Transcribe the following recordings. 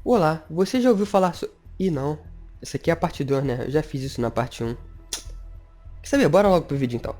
Olá, você já ouviu falar Ih, não. Essa aqui é a parte 2, né? Eu já fiz isso na parte 1. Quer saber? Bora logo pro vídeo então.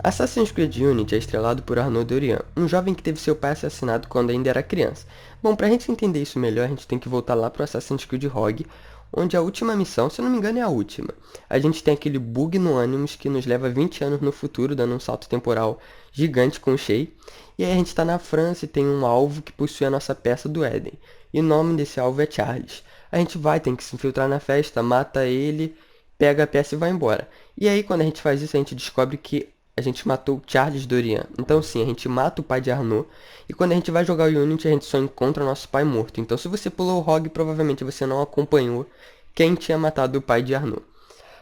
Assassin's Creed Unity é estrelado por Arnaud Dorian, um jovem que teve seu pai assassinado quando ainda era criança. Bom, pra gente entender isso melhor, a gente tem que voltar lá pro Assassin's Creed Rogue, onde a última missão, se eu não me engano é a última. A gente tem aquele bug no Animus que nos leva 20 anos no futuro, dando um salto temporal gigante com o Shay. E aí a gente tá na França e tem um alvo que possui a nossa peça do Éden. E o nome desse alvo é Charles. A gente tem que se infiltrar na festa, mata ele, pega a peça e vai embora. E aí quando a gente faz isso, a gente descobre que a gente matou Charles Dorian. Então sim, a gente mata o pai de Arnaud. E quando a gente vai jogar o Unity, a gente só encontra nosso pai morto. Então se você pulou o Rogue, provavelmente você não acompanhou quem tinha matado o pai de Arnaud.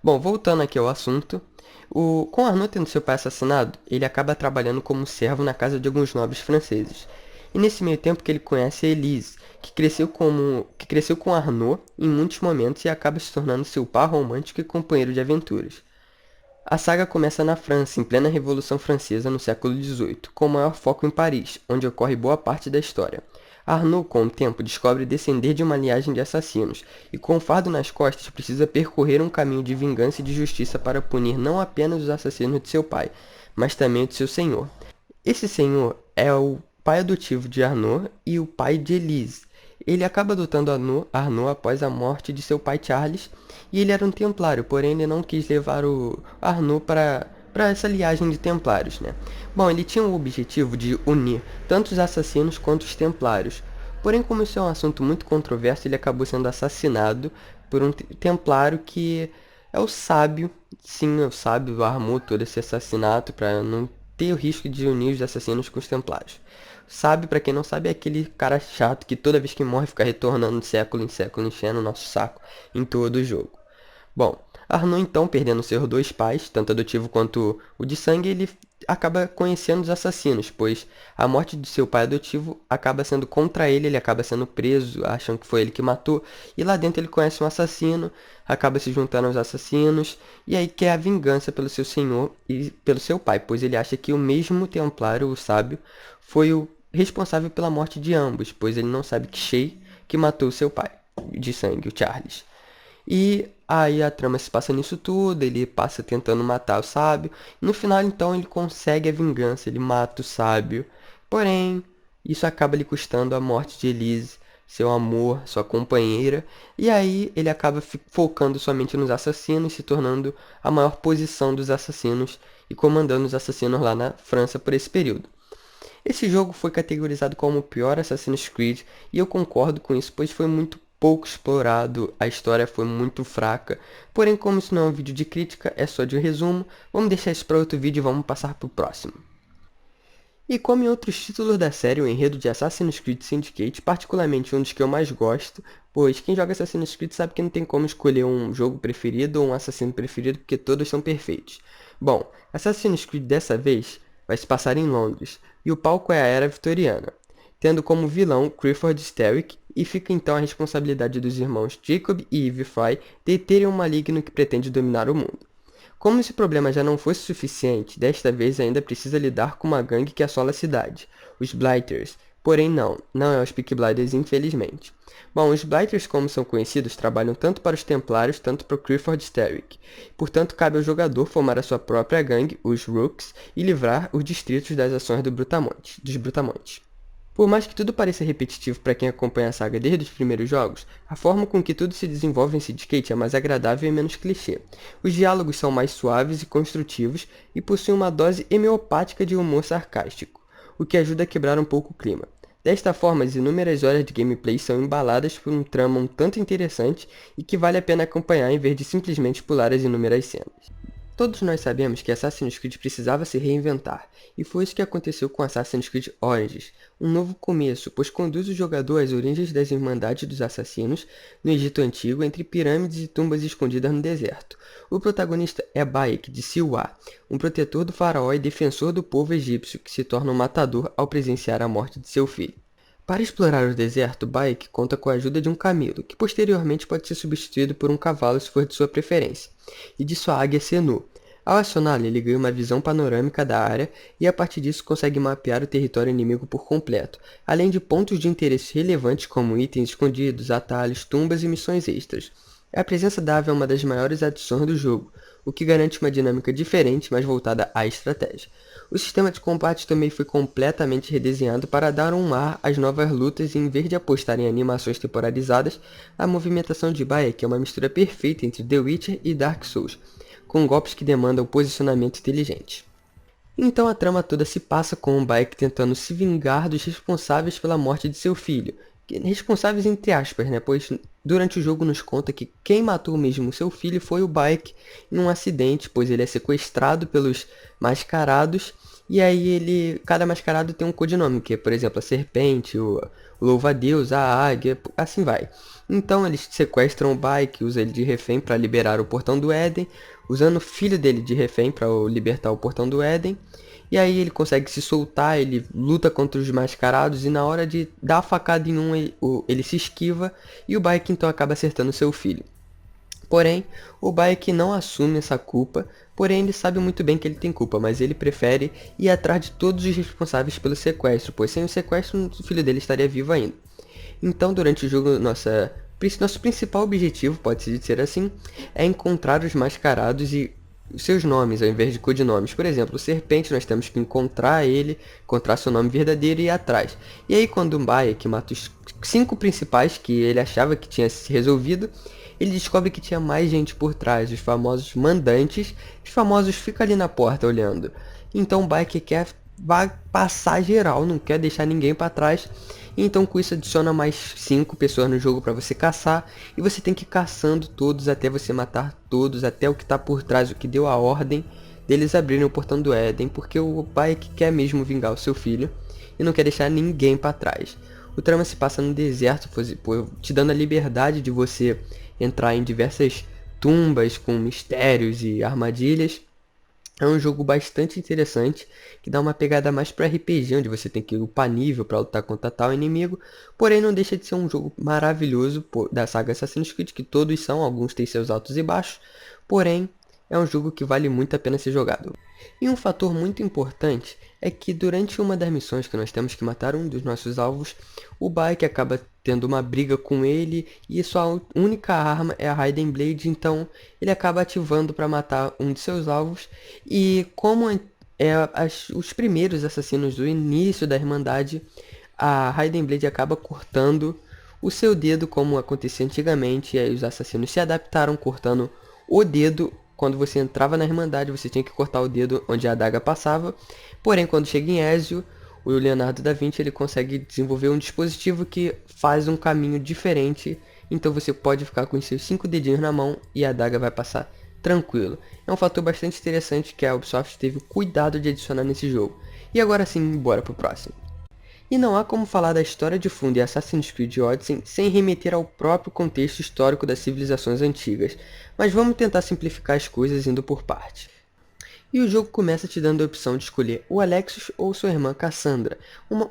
Bom, voltando aqui ao assunto. Com Arnaud tendo seu pai assassinado, ele acaba trabalhando como servo na casa de alguns nobres franceses. E nesse meio tempo que ele conhece a Elise, que cresceu com Arnaud em muitos momentos e acaba se tornando seu par romântico e companheiro de aventuras. A saga começa na França, em plena Revolução Francesa no século XVIII, com maior foco em Paris, onde ocorre boa parte da história. Arnaud, com o tempo, descobre descender de uma linhagem de assassinos, e com o fardo nas costas precisa percorrer um caminho de vingança e de justiça para punir não apenas os assassinos de seu pai, mas também de seu senhor. Esse senhor é o pai adotivo de Arnaud e o pai de Elise. Ele acaba adotando Arnaud após a morte de seu pai Charles, e ele era um templário, porém ele não quis levar o Arnaud para essa linhagem de templários, né? Bom, ele tinha o objetivo de unir tanto os assassinos quanto os templários. Porém, como isso é um assunto muito controverso, ele acabou sendo assassinado por um templário que é o sábio. Sim, o sábio armou todo esse assassinato para não ter o risco de unir os assassinos com os templários. Sábio, pra quem não sabe, é aquele cara chato que toda vez que morre fica retornando de século em século, enchendo o nosso saco em todo o jogo. Bom, Arnaud então, perdendo seus dois pais, tanto adotivo quanto o de sangue, ele acaba conhecendo os assassinos, pois a morte de seu pai adotivo acaba sendo contra ele acaba sendo preso, acham que foi ele que matou, e lá dentro ele conhece um assassino, acaba se juntando aos assassinos, e aí quer a vingança pelo seu senhor e pelo seu pai, pois ele acha que o mesmo templário, o sábio, foi o responsável pela morte de ambos, pois ele não sabe que Shay que matou seu pai de sangue, o Charles. E aí a trama se passa nisso tudo, ele passa tentando matar o sábio. No final, então, ele consegue a vingança, ele mata o sábio. Porém, isso acaba lhe custando a morte de Elise, seu amor, sua companheira. E aí ele acaba focando somente nos assassinos, se tornando a maior posição dos assassinos e comandando os assassinos lá na França por esse período. Esse jogo foi categorizado como o pior Assassin's Creed, e eu concordo com isso, pois foi muito pouco explorado, a história foi muito fraca. Porém, como isso não é um vídeo de crítica, é só de resumo, vamos deixar isso para outro vídeo e vamos passar para o próximo. E como em outros títulos da série, o enredo de Assassin's Creed Syndicate, particularmente um dos que eu mais gosto, pois quem joga Assassin's Creed sabe que não tem como escolher um jogo preferido ou um assassino preferido, porque todos são perfeitos. Bom, Assassin's Creed dessa vez vai se passar em Londres, e o palco é a Era Vitoriana, tendo como vilão Clifford Sterick, e fica então a responsabilidade dos irmãos Jacob e Eve Fry deterem um maligno que pretende dominar o mundo. Como esse problema já não fosse suficiente, desta vez ainda precisa lidar com uma gangue que assola a cidade, os Blighters. Porém não é os Peaky Blinders, infelizmente. Bom, os Blighters, como são conhecidos, trabalham tanto para os Templários, tanto para o Clifford Sterick. Portanto, cabe ao jogador formar a sua própria gangue, os Rooks, e livrar os distritos das ações dos Brutamontes. Por mais que tudo pareça repetitivo para quem acompanha a saga desde os primeiros jogos, a forma com que tudo se desenvolve em Syndicate é mais agradável e menos clichê. Os diálogos são mais suaves e construtivos e possuem uma dose homeopática de humor sarcástico, o que ajuda a quebrar um pouco o clima. Desta forma, as inúmeras horas de gameplay são embaladas por um trama um tanto interessante e que vale a pena acompanhar em vez de simplesmente pular as inúmeras cenas. Todos nós sabemos que Assassin's Creed precisava se reinventar, e foi isso que aconteceu com Assassin's Creed Origins, um novo começo, pois conduz o jogador às origens das Irmandades dos Assassinos no Egito Antigo, entre pirâmides e tumbas escondidas no deserto. O protagonista é Bayek de Siwa, um protetor do faraó e defensor do povo egípcio que se torna um matador ao presenciar a morte de seu filho. Para explorar o deserto, Bayek conta com a ajuda de um camelo, que posteriormente pode ser substituído por um cavalo se for de sua preferência, e de sua águia Senu. Ao acioná-lo, ele ganha uma visão panorâmica da área e a partir disso consegue mapear o território inimigo por completo, além de pontos de interesse relevantes como itens escondidos, atalhos, tumbas e missões extras. A presença da ave é uma das maiores adições do jogo, o que garante uma dinâmica diferente, mais voltada à estratégia. O sistema de combate também foi completamente redesenhado para dar um ar às novas lutas e em vez de apostar em animações temporalizadas, a movimentação de Bayek é uma mistura perfeita entre The Witcher e Dark Souls, com golpes que demandam posicionamento inteligente. Então a trama toda se passa com o Bayek tentando se vingar dos responsáveis pela morte de seu filho. Responsáveis entre aspas, né? Pois durante o jogo nos conta que quem matou mesmo seu filho foi o Bayek em um acidente, pois ele é sequestrado pelos mascarados e aí cada mascarado tem um codinome, que é, por exemplo, a serpente, o louva-a-Deus, a águia, assim vai. Então eles sequestram o Bayek, usam ele de refém para liberar o portão do Éden, usando o filho dele de refém para libertar o portão do Éden. E aí ele consegue se soltar, ele luta contra os mascarados e na hora de dar a facada em um, ele se esquiva e o Bayek então acaba acertando seu filho. Porém, o Bayek não assume essa culpa, porém ele sabe muito bem que ele tem culpa, mas ele prefere ir atrás de todos os responsáveis pelo sequestro, pois sem o sequestro o filho dele estaria vivo ainda. Então, durante o jogo, nosso principal objetivo, pode-se dizer assim, é encontrar os mascarados e os seus nomes, ao invés de codinomes. Por exemplo, o Serpente, nós temos que encontrar ele, encontrar seu nome verdadeiro e ir atrás. E aí, quando o Bayek mata os 5 principais que ele achava que tinha se resolvido, ele descobre que tinha mais gente por trás, os famosos mandantes. Os famosos ficam ali na porta olhando. Então o Bayek vai passar geral, não quer deixar ninguém para trás. Então com isso adiciona mais 5 pessoas no jogo para você caçar. E você tem que ir caçando todos até você matar todos, até o que está por trás, o que deu a ordem deles abrirem o portão do Éden. Porque o Bayek quer mesmo vingar o seu filho e não quer deixar ninguém para trás. O trama se passa no deserto, te dando a liberdade de você entrar em diversas tumbas com mistérios e armadilhas. É um jogo bastante interessante, que dá uma pegada mais para RPG, onde você tem que upar nível para lutar contra tal inimigo, porém não deixa de ser um jogo maravilhoso da saga Assassin's Creed, que todos são, alguns têm seus altos e baixos, porém é um jogo que vale muito a pena ser jogado. E um fator muito importante é que durante uma das missões que nós temos que matar um dos nossos alvos, o Bayek acaba tendo uma briga com ele e sua única arma é a Raiden Blade, então ele acaba ativando para matar um de seus alvos. E como os primeiros assassinos do início da Irmandade, a Raiden Blade acaba cortando o seu dedo, como acontecia antigamente, e aí os assassinos se adaptaram cortando o dedo. Quando você entrava na Irmandade, você tinha que cortar o dedo onde a adaga passava. Porém, quando chega em Ezio, o Leonardo da Vinci ele consegue desenvolver um dispositivo que faz um caminho diferente. Então você pode ficar com os seus 5 dedinhos na mão e a adaga vai passar tranquilo. É um fator bastante interessante que a Ubisoft teve o cuidado de adicionar nesse jogo. E agora sim, bora pro próximo. E não há como falar da história de fundo de Assassin's Creed Odyssey sem remeter ao próprio contexto histórico das civilizações antigas, mas vamos tentar simplificar as coisas indo por partes. E o jogo começa te dando a opção de escolher o Alexios ou sua irmã Cassandra,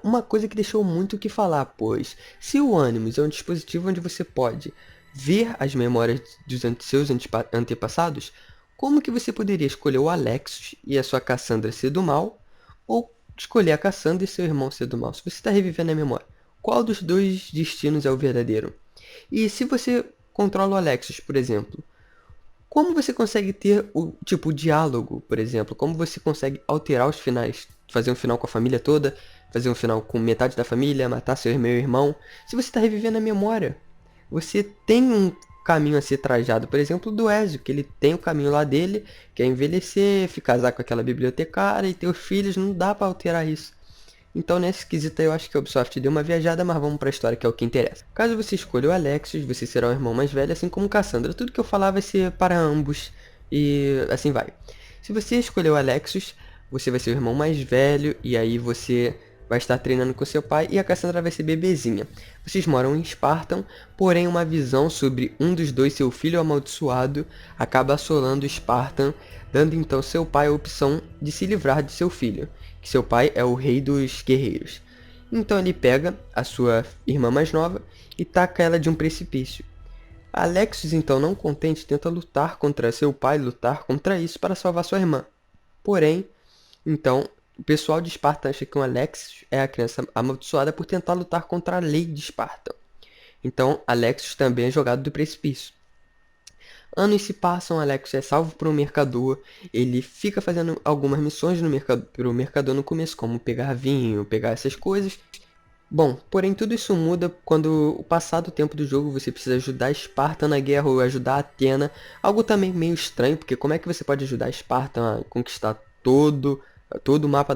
uma coisa que deixou muito o que falar, pois se o Animus é um dispositivo onde você pode ver as memórias dos seus antepassados, como que você poderia escolher o Alexios e a sua Cassandra ser do mal, ou escolher a Cassandra e seu irmão ser do mal? Se você está revivendo a memória, qual dos dois destinos é o verdadeiro? E se você controla o Alexios, por exemplo, como você consegue ter o diálogo, por exemplo? Como você consegue alterar os finais? Fazer um final com a família toda, fazer um final com metade da família, matar seu irmão. Se você está revivendo a memória, você tem um caminho a ser trajado, por exemplo, do Ezio, que ele tem o caminho lá dele, que é envelhecer, casar com aquela bibliotecária e ter os filhos, não dá para alterar isso. Então nesse quesito aí eu acho que a Ubisoft deu uma viajada, mas vamos pra história que é o que interessa. Caso você escolha o Alexios, você será o irmão mais velho, assim como Cassandra. Tudo que eu falar vai ser para ambos e assim vai. Se você escolher o Alexios, você vai ser o irmão mais velho e aí você vai estar treinando com seu pai e a Cassandra vai ser bebezinha. Vocês moram em Spartan, porém uma visão sobre um dos dois, seu filho amaldiçoado, acaba assolando Spartan, dando então seu pai a opção de se livrar de seu filho, que seu pai é o rei dos guerreiros. Então ele pega a sua irmã mais nova e taca ela de um precipício. Alexis, então, não contente, tenta lutar contra seu pai, lutar contra isso para salvar sua irmã. Porém, então, o pessoal de Esparta acha que o Alexis é a criança amaldiçoada por tentar lutar contra a lei de Esparta. Então, Alexis também é jogado do precipício. Anos se passam, Alex é salvo por um mercador. Ele fica fazendo algumas missões pro mercador no começo, como pegar vinho, pegar essas coisas. Bom, porém tudo isso muda quando o passado tempo do jogo você precisa ajudar Esparta na guerra ou ajudar Atena. Algo também meio estranho, porque como é que você pode ajudar Esparta a conquistar todo o mapa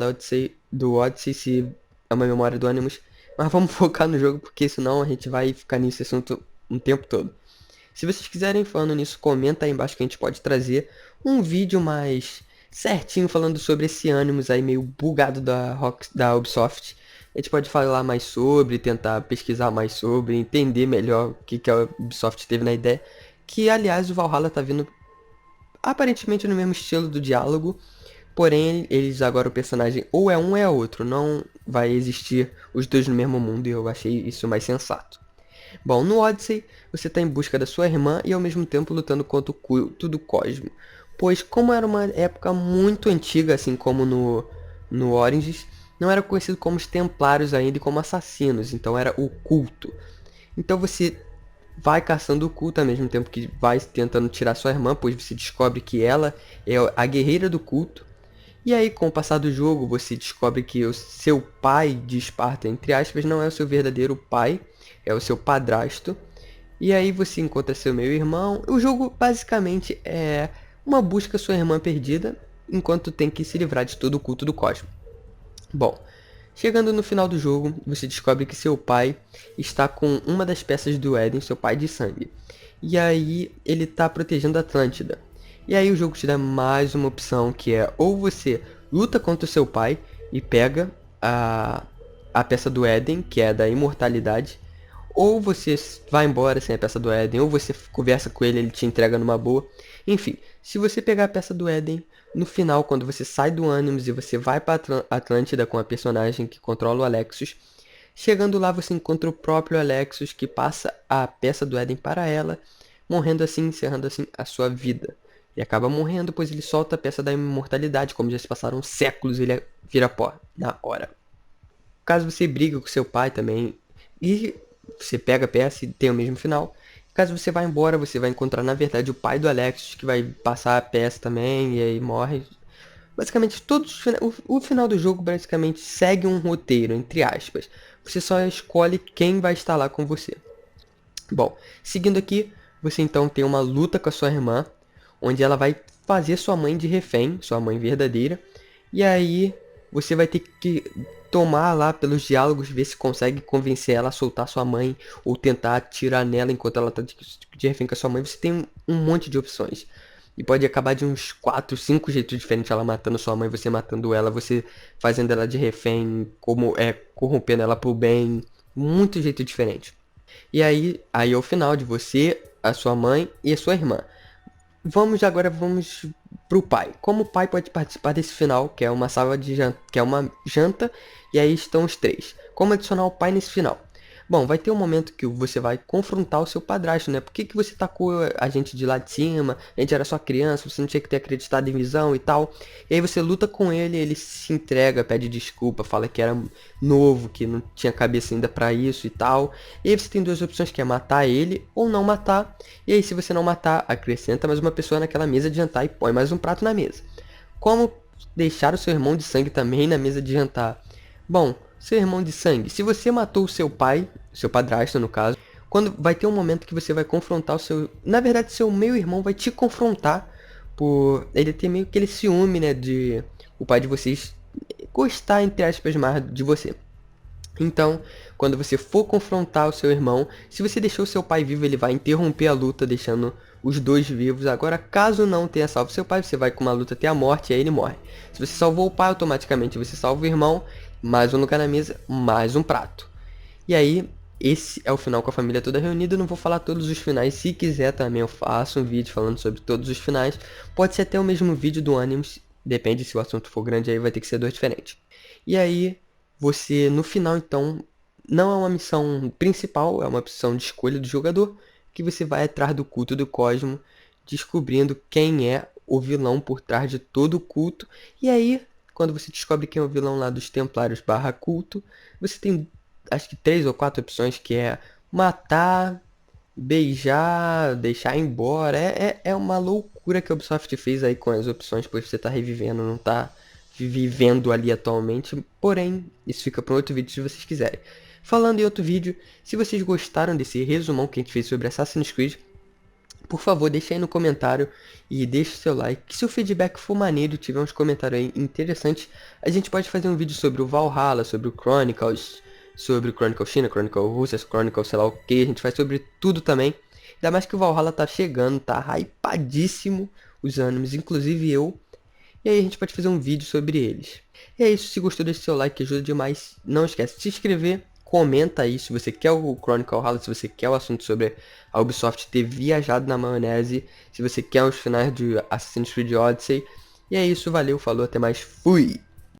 do Odyssey se é uma memória do Animus? Mas vamos focar no jogo, porque senão a gente vai ficar nesse assunto um tempo todo. Se vocês quiserem falando nisso, comenta aí embaixo que a gente pode trazer um vídeo mais certinho falando sobre esse Animus aí meio bugado da Ubisoft. A gente pode falar mais sobre, tentar pesquisar mais sobre, entender melhor o que a Ubisoft teve na ideia. Que, aliás, o Valhalla tá vindo aparentemente no mesmo estilo do diálogo. Porém, eles agora o personagem ou é um ou é outro. Não vai existir os dois no mesmo mundo e eu achei isso mais sensato. Bom, no Odyssey, você está em busca da sua irmã e ao mesmo tempo lutando contra o culto do Cosmo. Pois, como era uma época muito antiga, assim como no Origins, não era conhecido como os Templários ainda e como assassinos, então era o culto. Então você vai caçando o culto ao mesmo tempo que vai tentando tirar sua irmã, pois você descobre que ela é a guerreira do culto. E aí, com o passar do jogo, você descobre que o seu pai de Esparta, entre aspas, não é o seu verdadeiro pai, é o seu padrasto. E aí você encontra seu meio-irmão. O jogo basicamente é uma busca sua irmã perdida, enquanto tem que se livrar de todo o culto do Cosmo. Bom, chegando no final do jogo, você descobre que seu pai está com uma das peças do Éden, seu pai de sangue. E aí ele está protegendo a Atlântida. E aí o jogo te dá mais uma opção, que é ou você luta contra o seu pai e pega a peça do Éden, que é da imortalidade, ou você vai embora sem a peça do Éden, ou você conversa com ele, ele te entrega numa boa. Enfim, se você pegar a peça do Éden, no final, quando você sai do Animus e você vai para Atlântida com a personagem que controla o Alexis, chegando lá você encontra o próprio Alexis que passa a peça do Éden para ela, morrendo assim, encerrando assim a sua vida. Ele acaba morrendo, pois ele solta a peça da imortalidade, como já se passaram séculos, ele vira pó na hora. Caso você brigue com seu pai também, e você pega a peça e tem o mesmo final. Caso você vá embora, você vai encontrar na verdade o pai do Alexis, que vai passar a peça também, e aí morre. Basicamente, o final do jogo basicamente segue um roteiro, entre aspas. Você só escolhe quem vai estar lá com você. Bom, seguindo aqui, você então tem uma luta com a sua irmã, onde ela vai fazer sua mãe de refém, sua mãe verdadeira. E aí você vai ter que tomar lá pelos diálogos, ver se consegue convencer ela a soltar sua mãe, ou tentar atirar nela enquanto ela tá de refém com a sua mãe. Você tem um monte de opções. E pode acabar de uns 4, 5 jeitos diferentes, ela matando sua mãe, você matando ela, você fazendo ela de refém, como corrompendo ela pro bem, muito jeito diferente. E aí é o final de você, a sua mãe e a sua irmã. Vamos pro pai. Como o pai pode participar desse final, que é uma sala de janta, que é uma janta, e aí estão os três. Como adicionar o pai nesse final? Bom, vai ter um momento que você vai confrontar o seu padrasto, né? Por que você tacou a gente de lá de cima? A gente era só criança, você não tinha que ter acreditado em visão e tal. E aí você luta com ele, ele se entrega, pede desculpa, fala que era novo, que não tinha cabeça ainda pra isso e tal. E aí você tem duas opções, que é matar ele ou não matar. E aí se você não matar, acrescenta mais uma pessoa naquela mesa de jantar e põe mais um prato na mesa. Como deixar o seu irmão de sangue também na mesa de jantar? Bom, seu irmão de sangue, se você matou o seu pai, seu padrasto no caso, quando vai ter um momento que você vai confrontar o seu... Na verdade, seu meio-irmão vai te confrontar por ele ter meio que aquele ciúme, né, de o pai de vocês gostar, entre aspas, mais de você. Então, quando você for confrontar o seu irmão, se você deixou seu pai vivo, ele vai interromper a luta, deixando os dois vivos. Agora, caso não tenha salvo seu pai, você vai com uma luta até a morte e aí ele morre. Se você salvou o pai, automaticamente você salva o irmão, mais um lugar na mesa, mais um prato. E aí, esse é o final com a família toda reunida. Eu não vou falar todos os finais, se quiser também eu faço um vídeo falando sobre todos os finais. Pode ser até o mesmo vídeo do Animus, depende se o assunto for grande, aí vai ter que ser dois diferentes. E aí, você no final então, não é uma missão principal, é uma opção de escolha do jogador, que você vai atrás do culto do Cosmo, descobrindo quem é o vilão por trás de todo o culto. E aí, quando você descobre quem é o vilão lá dos Templários barra culto, você tem acho que 3 ou 4 opções, que é matar, beijar, deixar embora. É uma loucura que a Ubisoft fez aí com as opções, pois você tá revivendo, não tá vivendo ali atualmente. Porém, isso fica para outro vídeo se vocês quiserem. Falando em outro vídeo, se vocês gostaram desse resumão que a gente fez sobre Assassin's Creed, por favor, deixa aí no comentário e deixa o seu like. Se o feedback for maneiro e tiver uns comentários aí interessantes, a gente pode fazer um vídeo sobre o Valhalla, sobre o Chronicles, sobre o Chronicle China, Chronicle Rússia, Chronicle sei lá o que. A gente faz sobre tudo também. Ainda mais que o Valhalla tá chegando, tá hypadíssimo os animes, inclusive eu. E aí a gente pode fazer um vídeo sobre eles. E é isso, se gostou, deixa seu like que ajuda demais. Não esquece de se inscrever, comenta aí se você quer o Chronicle Valhalla, se você quer o assunto sobre a Ubisoft ter viajado na maionese, se você quer os finais de Assassin's Creed Odyssey. E é isso, valeu, falou, até mais, fui!